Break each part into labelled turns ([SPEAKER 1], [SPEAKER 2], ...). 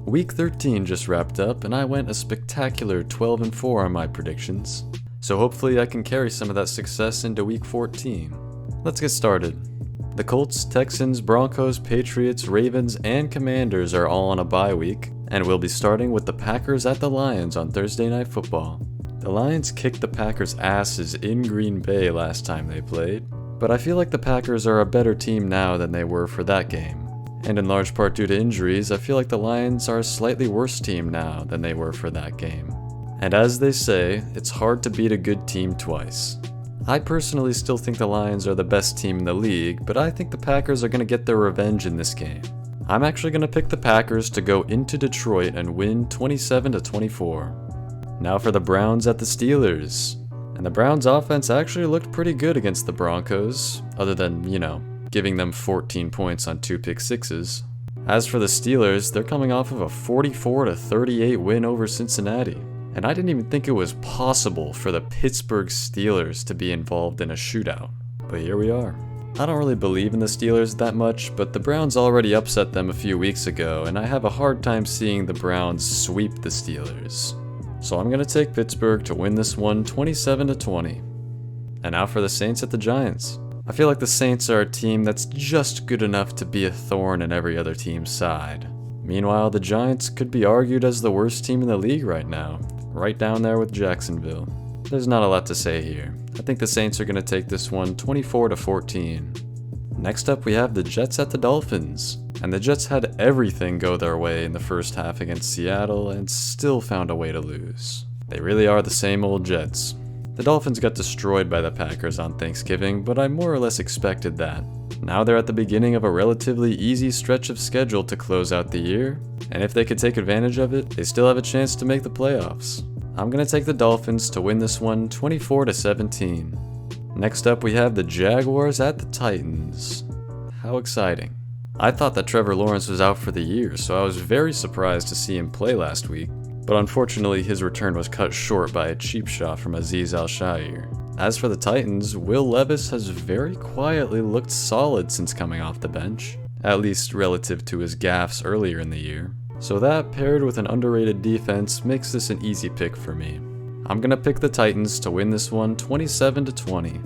[SPEAKER 1] Week 13 just wrapped up, and I went a spectacular 12-4 on my predictions. So hopefully I can carry some of that success into Week 14. Let's get started. The Colts, Texans, Broncos, Patriots, Ravens, and Commanders are all on a bye week, and we'll be starting with the Packers at the Lions on Thursday Night Football. The Lions kicked the Packers' asses in Green Bay last time they played, but I feel like the Packers are a better team now than they were for that game. And in large part due to injuries, I feel like the Lions are a slightly worse team now than they were for that game. And as they say, it's hard to beat a good team twice. I personally still think the Lions are the best team in the league, but I think the Packers are going to get their revenge in this game. I'm actually going to pick the Packers to go into Detroit and win 27-24. Now for the Browns at the Steelers. And the Browns offense actually looked pretty good against the Broncos, other than, giving them 14 points on 2 pick sixes. As for the Steelers, they're coming off of a 44-38 win over Cincinnati. And I didn't even think it was possible for the Pittsburgh Steelers to be involved in a shootout. But here we are. I don't really believe in the Steelers that much, but the Browns already upset them a few weeks ago, and I have a hard time seeing the Browns sweep the Steelers. So I'm going to take Pittsburgh to win this one 27-20. And now for the Saints at the Giants. I feel like the Saints are a team that's just good enough to be a thorn in every other team's side. Meanwhile, the Giants could be argued as the worst team in the league right now, right down there with Jacksonville. There's not a lot to say here. I think the Saints are going to take this one 24-14. Next up, we have the Jets at the Dolphins. And the Jets had everything go their way in the first half against Seattle and still found a way to lose. They really are the same old Jets. The Dolphins got destroyed by the Packers on Thanksgiving, but I more or less expected that. Now they're at the beginning of a relatively easy stretch of schedule to close out the year, and if they could take advantage of it, they still have a chance to make the playoffs. I'm going to take the Dolphins to win this one 24-17. Next up, we have the Jaguars at the Titans. How exciting. I thought that Trevor Lawrence was out for the year, so I was very surprised to see him play last week, but unfortunately his return was cut short by a cheap shot from Azeez Al-Shaair. As for the Titans, Will Levis has very quietly looked solid since coming off the bench, at least relative to his gaffes earlier in the year, so that paired with an underrated defense makes this an easy pick for me. I'm gonna pick the Titans to win this one 27-20.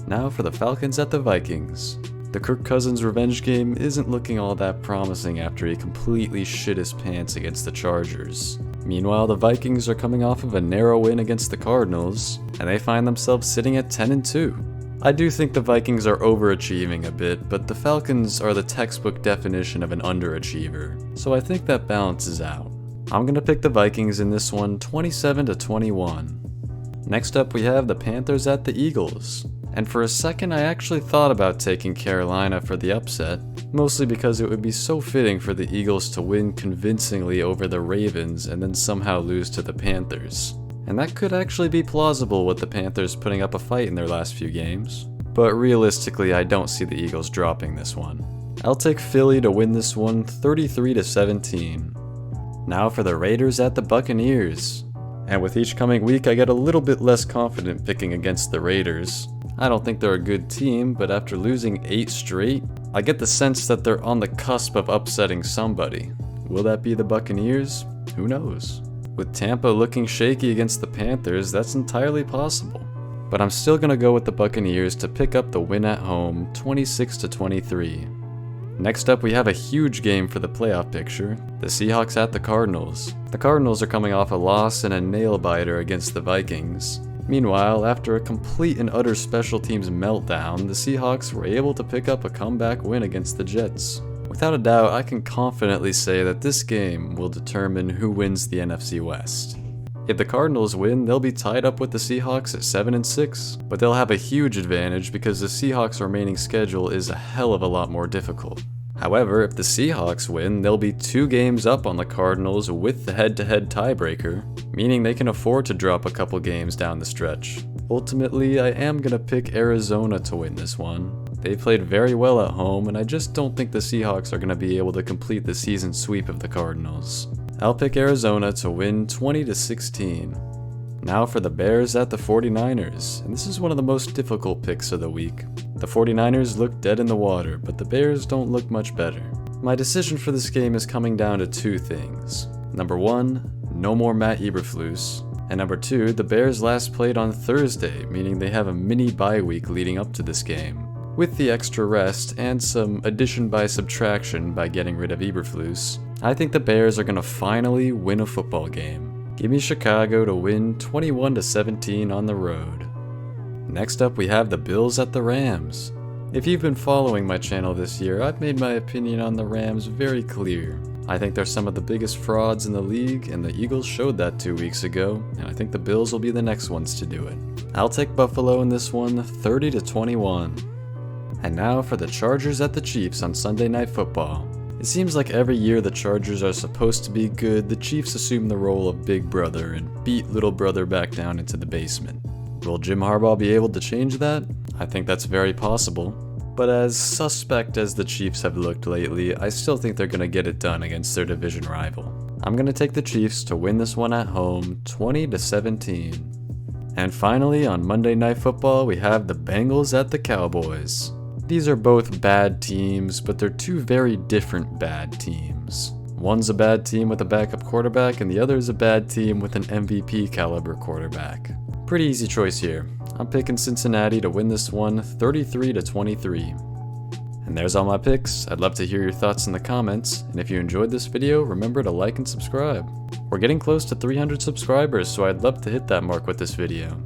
[SPEAKER 1] Now for the Falcons at the Vikings. The Kirk Cousins revenge game isn't looking all that promising after he completely shit his pants against the Chargers. Meanwhile, the Vikings are coming off of a narrow win against the Cardinals, and they find themselves sitting at 10-2. I do think the Vikings are overachieving a bit, but the Falcons are the textbook definition of an underachiever, so I think that balances out. I'm gonna pick the Vikings in this one 27-21. Next up, we have the Panthers at the Eagles. And for a second I actually thought about taking Carolina for the upset, mostly because it would be so fitting for the Eagles to win convincingly over the Ravens and then somehow lose to the Panthers. And that could actually be plausible with the Panthers putting up a fight in their last few games. But realistically, I don't see the Eagles dropping this one. I'll take Philly to win this one 33-17. Now for the Raiders at the Buccaneers. And with each coming week I get a little bit less confident picking against the Raiders. I don't think they're a good team, but after losing 8 straight, I get the sense that they're on the cusp of upsetting somebody. Will that be the Buccaneers? Who knows? With Tampa looking shaky against the Panthers, that's entirely possible. But I'm still going to go with the Buccaneers to pick up the win at home, 26-23. Next up, we have a huge game for the playoff picture, the Seahawks at the Cardinals. The Cardinals are coming off a loss and a nail-biter against the Vikings. Meanwhile, after a complete and utter special teams meltdown, the Seahawks were able to pick up a comeback win against the Jets. Without a doubt, I can confidently say that this game will determine who wins the NFC West. If the Cardinals win, they'll be tied up with the Seahawks at 7-6, but they'll have a huge advantage because the Seahawks' remaining schedule is a hell of a lot more difficult. However, if the Seahawks win, they'll be 2 games up on the Cardinals with the head-to-head tiebreaker, meaning they can afford to drop a couple games down the stretch. Ultimately, I am going to pick Arizona to win this one. They played very well at home, and I just don't think the Seahawks are going to be able to complete the season sweep of the Cardinals. I'll pick Arizona to win 20-16. Now for the Bears at the 49ers, and this is one of the most difficult picks of the week. The 49ers look dead in the water, but the Bears don't look much better. My decision for this game is coming down to two things. Number one, no more Matt Eberflus. And number two, the Bears last played on Thursday, meaning they have a mini bye week leading up to this game. With the extra rest and some addition by subtraction by getting rid of Eberflus, I think the Bears are going to finally win a football game. Give me Chicago to win 21-17 on the road. Next up, we have the Bills at the Rams. If you've been following my channel this year, I've made my opinion on the Rams very clear. I think they're some of the biggest frauds in the league, and the Eagles showed that 2 weeks ago, and I think the Bills will be the next ones to do it. I'll take Buffalo in this one, 30-21. And now for the Chargers at the Chiefs on Sunday Night Football. It seems like every year the Chargers are supposed to be good, the Chiefs assume the role of big brother and beat little brother back down into the basement. Will Jim Harbaugh be able to change that? I think that's very possible. But as suspect as the Chiefs have looked lately, I still think they're going to get it done against their division rival. I'm going to take the Chiefs to win this one at home, 20-17. And finally, on Monday Night Football, we have the Bengals at the Cowboys. These are both bad teams, but they're two very different bad teams. One's a bad team with a backup quarterback, and the other is a bad team with an MVP caliber quarterback. Pretty easy choice here. I'm picking Cincinnati to win this one 33-23. And there's all my picks. I'd love to hear your thoughts in the comments, and if you enjoyed this video, remember to like and subscribe. We're getting close to 300 subscribers, so I'd love to hit that mark with this video.